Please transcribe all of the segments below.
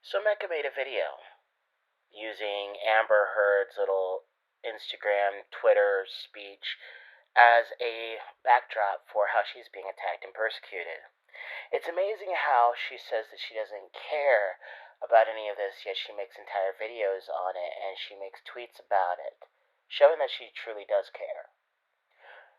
So Mecha made a video using Amber Heard's little Instagram, Twitter speech as a backdrop for how she's being attacked and persecuted. It's amazing how she says that she doesn't care about any of this, yet she makes entire videos on it and she makes tweets about it, showing that she truly does care.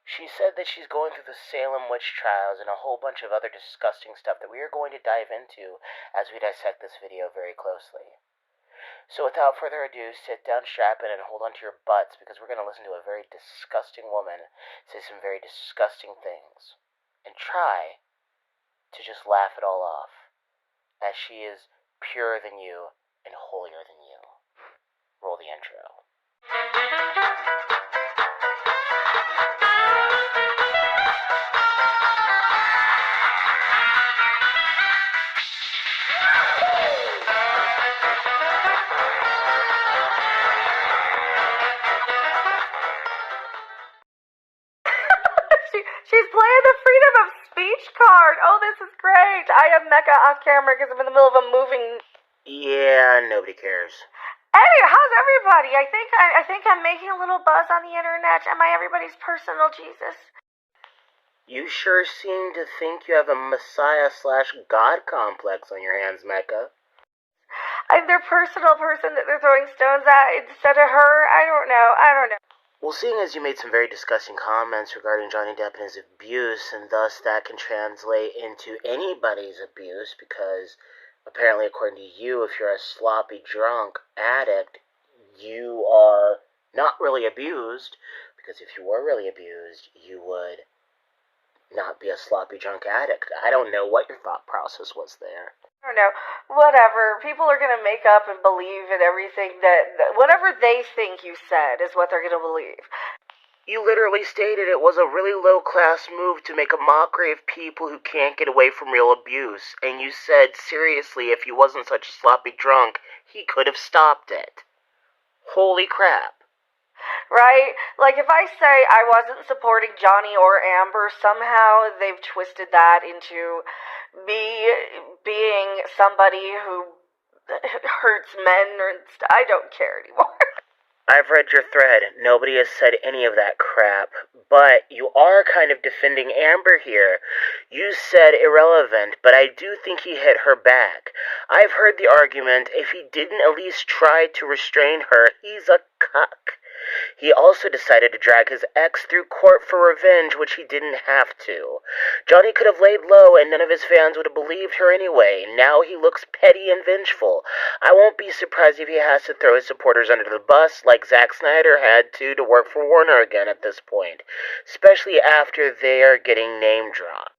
She said that she's going through the Salem witch trials and a whole bunch of other disgusting stuff that we are going to dive into as we dissect this video very closely. So without further ado, sit down, strap in, and hold on to your butts because we're going to listen to a very disgusting woman say some very disgusting things and try to just laugh it all off as she is purer than you and holier than you. Roll the intro. She's playing the freedom of speech card. Oh, this is great. I am Mecha off camera because I'm in the middle of a moving. Yeah, nobody cares. Hey, how's everybody? I think I'm making a little buzz on the internet. Am I everybody's personal Jesus? You sure seem to think you have a Messiah/God complex on your hands, Mecha. I'm their personal person that they're throwing stones at instead of her. I don't know. Well, seeing as you made some very disgusting comments regarding Johnny Depp and his abuse, and thus that can translate into anybody's abuse, because apparently, according to you, if you're a sloppy drunk addict, you are not really abused, because if you were really abused, you would not be a sloppy drunk addict. I don't know what your thought process was there. I don't know. Whatever. People are going to make up and believe in everything that whatever they think you said is what they're going to believe. You literally stated it was a really low-class move to make a mockery of people who can't get away from real abuse, and you said, seriously, if he wasn't such a sloppy drunk, he could have stopped it. Holy crap. Right? Like, if I say I wasn't supporting Johnny or Amber, somehow they've twisted that into me being somebody who hurts men or I don't care anymore. I've read your thread. Nobody has said any of that crap. But you are kind of defending Amber here. You said irrelevant, but I do think he hit her back. I've heard the argument, if he didn't at least try to restrain her, he's a cuck. He also decided to drag his ex through court for revenge, which he didn't have to. Johnny could have laid low and none of his fans would have believed her anyway. Now he looks petty and vengeful. I won't be surprised if he has to throw his supporters under the bus like Zack Snyder had to work for Warner again at this point, especially after they are getting name dropped.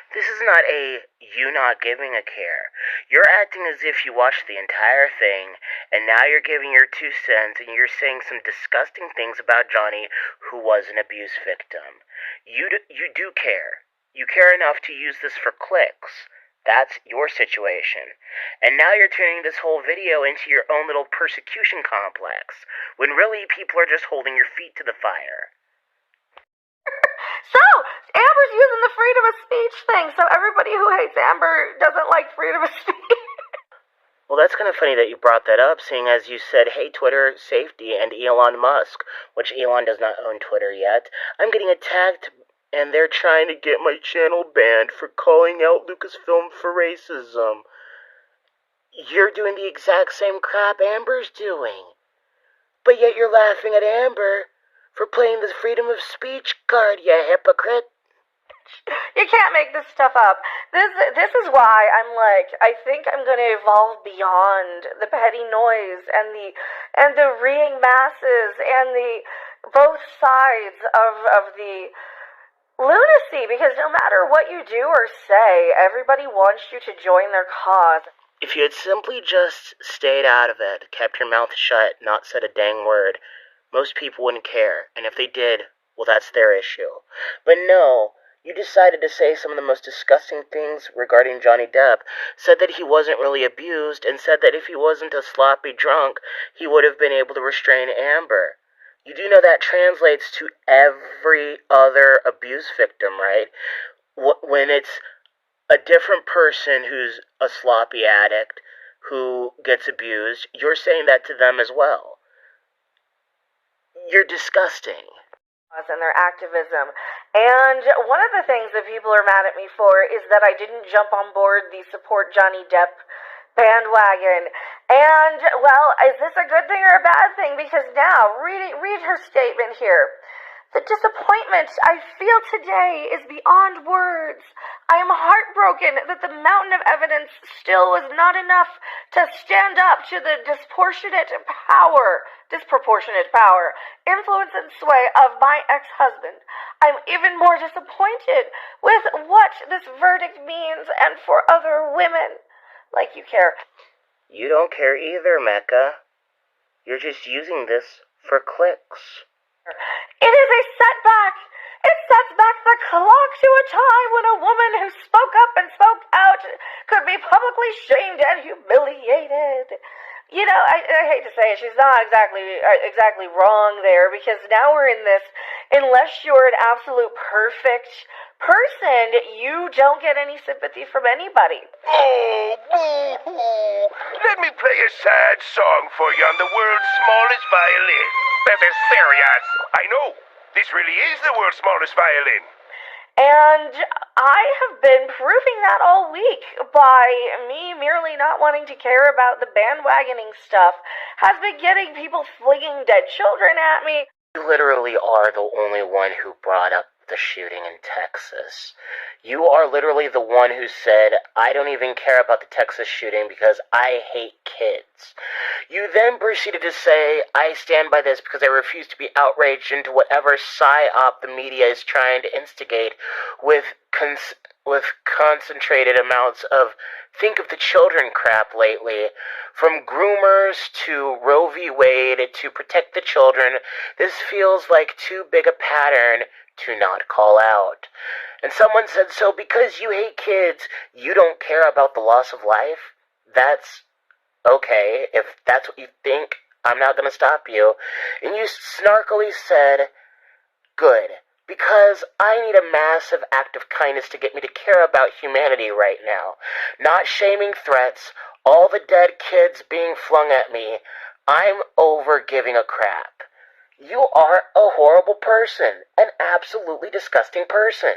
This is not a you not giving a care. You're acting as if you watched the entire thing, and now you're giving your 2 cents, and you're saying some disgusting things about Johnny, who was an abuse victim. You do care. You care enough to use this for clicks. That's your situation. And now you're turning this whole video into your own little persecution complex, when really people are just holding your feet to the fire. So, Amber's using the freedom of speech thing, so everybody who hates Amber doesn't like freedom of speech. Well, that's kind of funny that you brought that up, seeing as you said, hey, Twitter, safety, and Elon Musk, which Elon does not own Twitter yet. I'm getting attacked, and they're trying to get my channel banned for calling out Lucasfilm for racism. You're doing the exact same crap Amber's doing. But yet you're laughing at Amber for playing the freedom of speech card, you hypocrite. You can't make this stuff up. This is why I'm like, I think I'm going to evolve beyond the petty noise and the reeing masses and the both sides of the lunacy, because no matter what you do or say, everybody wants you to join their cause. If you had simply just stayed out of it, kept your mouth shut, not said a dang word, most people wouldn't care, and if they did, well, that's their issue. But no, you decided to say some of the most disgusting things regarding Johnny Depp, said that he wasn't really abused, and said that if he wasn't a sloppy drunk, he would have been able to restrain Amber. You do know that translates to every other abuse victim, right? When it's a different person who's a sloppy addict, who gets abused, you're saying that to them as well. You're disgusting. And their activism. And one of the things that people are mad at me for is that I didn't jump on board the support Johnny Depp bandwagon. And, well, is this a good thing or a bad thing? Because now, read her statement here. The disappointment I feel today is beyond words. I am heartbroken that the mountain of evidence still was not enough to stand up to the disproportionate power, influence and sway of my ex-husband. I'm even more disappointed with what this verdict means and for other women. Like you care. You don't care either, Mecha. You're just using this for clicks. It is a setback. It sets back the clock to a time when a woman who spoke up and spoke out could be publicly shamed and humiliated. You know, I hate to say it, she's not exactly wrong there, because now we're in this, unless you're an absolute perfect person, you don't get any sympathy from anybody. Oh, boo-hoo. Let me play a sad song for you on the world's smallest violin. This is serious. I know. This really is the world's smallest violin. And I have been proving that all week by me merely not wanting to care about the bandwagoning stuff, has been getting people flinging dead children at me. You literally are the only one who brought up the shooting in Texas. You are literally the one who said, I don't even care about the Texas shooting because I hate kids. You then proceeded to say, I stand by this because I refuse to be outraged into whatever psyop the media is trying to instigate with concentrated amounts of think of the children crap lately. From groomers to Roe v. Wade to protect the children, this feels like too big a pattern to not call out. And someone said, so because you hate kids, you don't care about the loss of life? That's okay. If that's what you think, I'm not going to stop you. And you snarkily said, good. Because I need a massive act of kindness to get me to care about humanity right now. Not shaming threats, all the dead kids being flung at me. I'm over giving a crap. You are a horrible person. An absolutely disgusting person.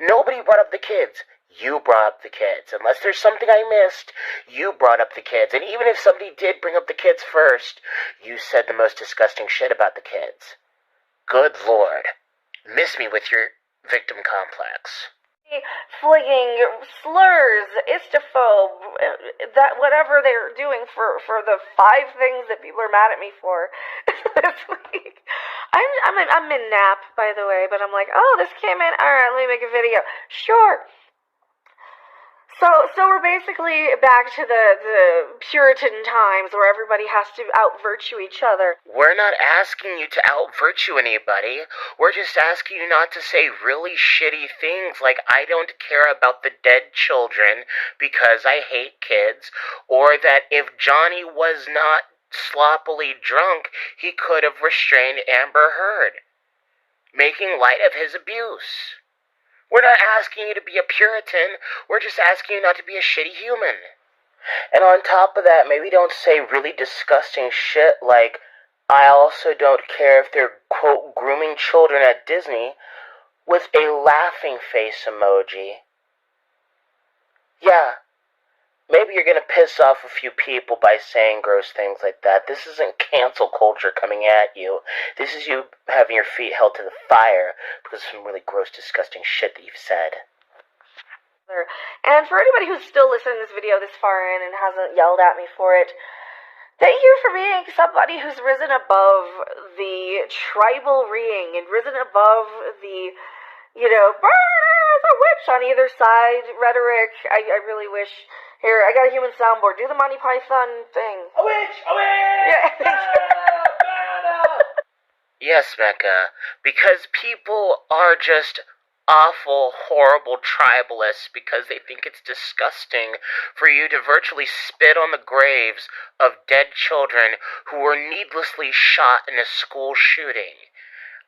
Nobody brought up the kids. You brought up the kids. Unless there's something I missed, you brought up the kids. And even if somebody did bring up the kids first, you said the most disgusting shit about the kids. Good Lord. Miss me with your victim complex. Flinging slurs, istophobe, that whatever they're doing for the 5 things that people are mad at me for this week. I'm in nap, by the way, but I'm like, oh, this came in. All right, let me make a video. Sure. So we're basically back to the Puritan times where everybody has to out-virtue each other. We're not asking you to out-virtue anybody. We're just asking you not to say really shitty things like I don't care about the dead children because I hate kids, or that if Johnny was not sloppily drunk, he could have restrained Amber Heard, making light of his abuse. We're not asking you to be a Puritan, we're just asking you not to be a shitty human. And on top of that, maybe don't say really disgusting shit like, I also don't care if they're, quote, grooming children at Disney, with a laughing face emoji. Yeah, maybe you're gonna piss off a few people by saying gross things like that. This isn't cancel culture coming at you. This is you having your feet held to the fire because of some really gross, disgusting shit that you've said. And for anybody who's still listening to this video this far in and hasn't yelled at me for it, thank you for being somebody who's risen above the tribal ring and risen above the, there's a witch on either side rhetoric. I really wish. Here, I got a human soundboard. Do the Monty Python thing. A witch! A witch! Yeah. Yes, Mecha, because people are just awful, horrible tribalists because they think it's disgusting for you to virtually spit on the graves of dead children who were needlessly shot in a school shooting.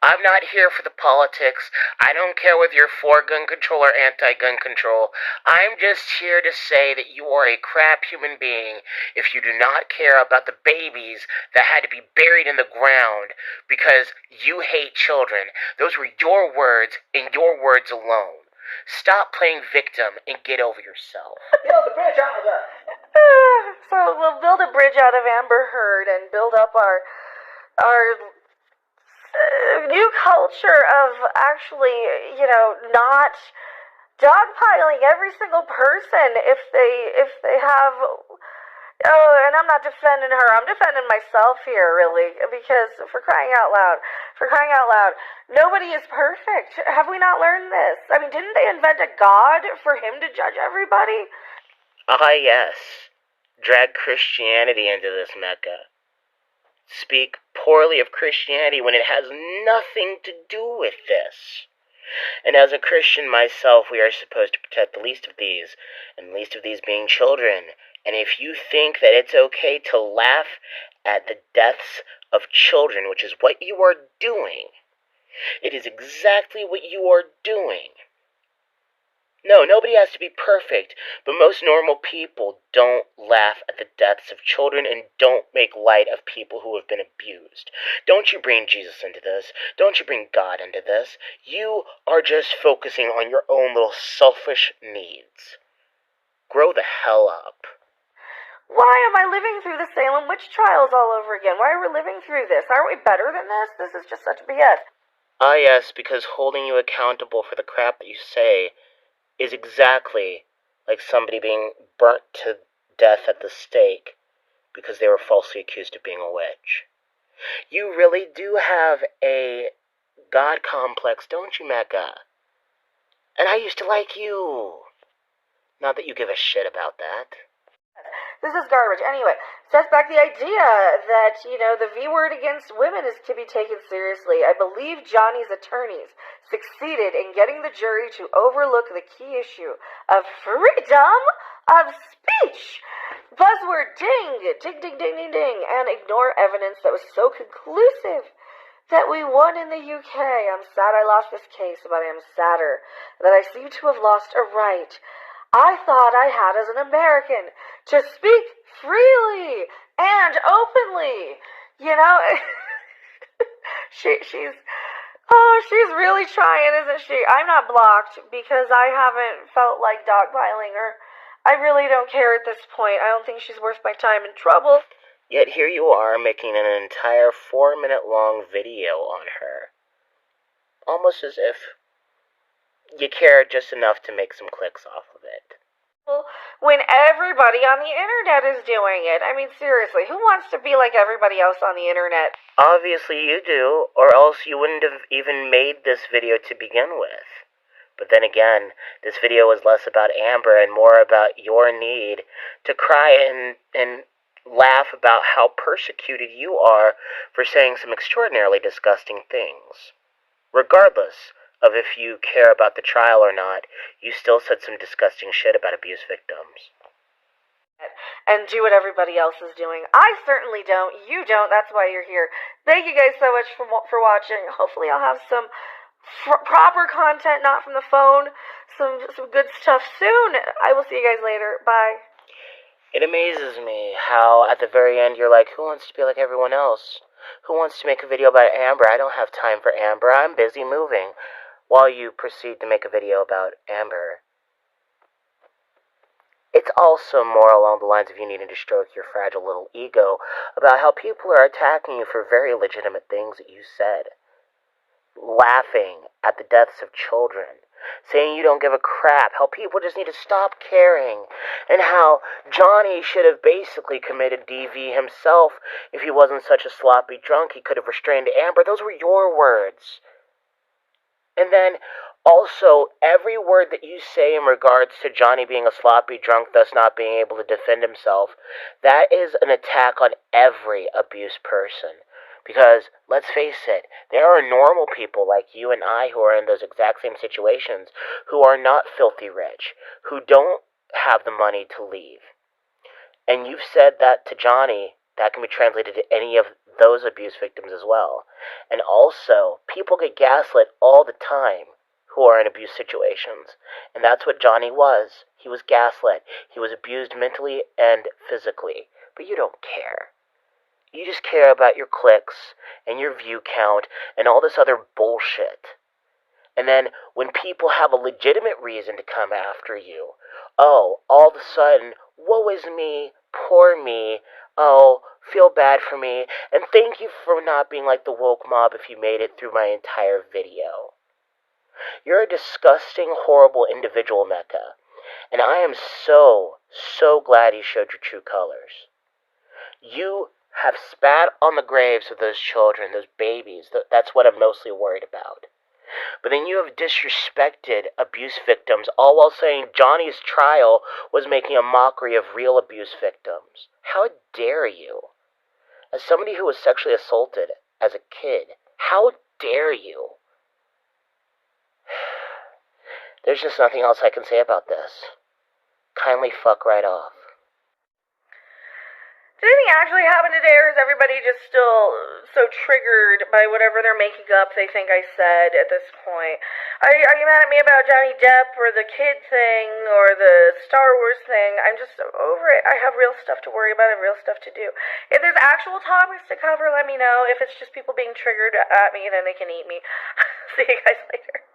I'm not here for the politics. I don't care whether you're for gun control or anti-gun control. I'm just here to say that you are a crap human being if you do not care about the babies that had to be buried in the ground because you hate children. Those were your words and your words alone. Stop playing victim and get over yourself. Build the bridge out of the... So we'll build a bridge out of Amber Heard and build up our new culture of actually, not dogpiling every single person if they have. Oh, and I'm not defending her. I'm defending myself here, really, because for crying out loud, nobody is perfect. Have we not learned this? I mean, didn't they invent a god for him to judge everybody? Ah, yes. Drag Christianity into this Mecha. Speak poorly of Christianity when it has nothing to do with this. And as a Christian myself, we are supposed to protect the least of these, and the least of these being children. And if you think that it's okay to laugh at the deaths of children, which is what you are doing, it is exactly what you are doing. No, nobody has to be perfect, but most normal people don't laugh at the deaths of children and don't make light of people who have been abused. Don't you bring Jesus into this. Don't you bring God into this. You are just focusing on your own little selfish needs. Grow the hell up. Why am I living through the Salem witch trials all over again? Why are we living through this? Aren't we better than this? This is just such BS. Ah, yes, because holding you accountable for the crap that you say is exactly like somebody being burnt to death at the stake because they were falsely accused of being a witch. You really do have a God complex, don't you, Mecha? And I used to like you. Not that you give a shit about that. This is garbage. Anyway, sets back the idea that, the V word against women is to be taken seriously. I believe Johnny's attorneys succeeded in getting the jury to overlook the key issue of freedom of speech. Buzzword ding, ding, ding, ding, ding, ding, and ignore evidence that was so conclusive that we won in the UK. I'm sad I lost this case, but I am sadder that I seem to have lost a right I thought I had as an American to speak freely and openly. She's really trying, isn't she? I'm not blocked because I haven't felt like dogpiling her. I really don't care at this point. I don't think she's worth my time and trouble. Yet here you are making an entire 4-minute long video on her. Almost as if you care just enough to make some clicks off of it. When everybody on the internet is doing it. I mean, seriously, who wants to be like everybody else on the internet? Obviously you do, or else you wouldn't have even made this video to begin with. But then again, this video was less about Amber and more about your need to cry and laugh about how persecuted you are for saying some extraordinarily disgusting things. Regardless of if you care about the trial or not, you still said some disgusting shit about abuse victims. And do what everybody else is doing. I certainly don't. You don't. That's why you're here. Thank you guys so much for watching. Hopefully I'll have some proper content, not from the phone. Some good stuff soon. I will see you guys later. Bye. It amazes me how at the very end you're like, who wants to be like everyone else? Who wants to make a video about Amber? I don't have time for Amber. I'm busy moving. While you proceed to make a video about Amber. It's also more along the lines of you needing to stroke your fragile little ego about how people are attacking you for very legitimate things that you said. Laughing at the deaths of children. Saying you don't give a crap. How people just need to stop caring. And how Johnny should have basically committed DV himself if he wasn't such a sloppy drunk. He could have restrained Amber. Those were your words. And then, also, every word that you say in regards to Johnny being a sloppy drunk, thus not being able to defend himself, that is an attack on every abused person. Because, let's face it, there are normal people like you and I who are in those exact same situations, who are not filthy rich, who don't have the money to leave. And you've said that to Johnny, that can be translated to any of those abuse victims as well. And also, people get gaslit all the time who are in abuse situations. And that's what Johnny was. He was gaslit. He was abused mentally and physically. But you don't care. You just care about your clicks and your view count and all this other bullshit. And then when people have a legitimate reason to come after you, oh, all of a sudden, woe is me, poor me, oh, feel bad for me, and thank you for not being like the woke mob if you made it through my entire video. You're a disgusting, horrible individual, Mecha, and I am so, so glad you showed your true colors. You have spat on the graves of those children, those babies. That's what I'm mostly worried about. But then you have disrespected abuse victims, all while saying Johnny's trial was making a mockery of real abuse victims. How dare you? As somebody who was sexually assaulted as a kid, how dare you? There's just nothing else I can say about this. Kindly fuck right off. Did anything actually happen today, or is everybody just still so triggered by whatever they're making up they think I said at this point? Are you mad at me about Johnny Depp or the kid thing or the Star Wars thing? I'm just over it. I have real stuff to worry about and real stuff to do. If there's actual topics to cover, let me know. If it's just people being triggered at me, then they can eat me. See you guys later.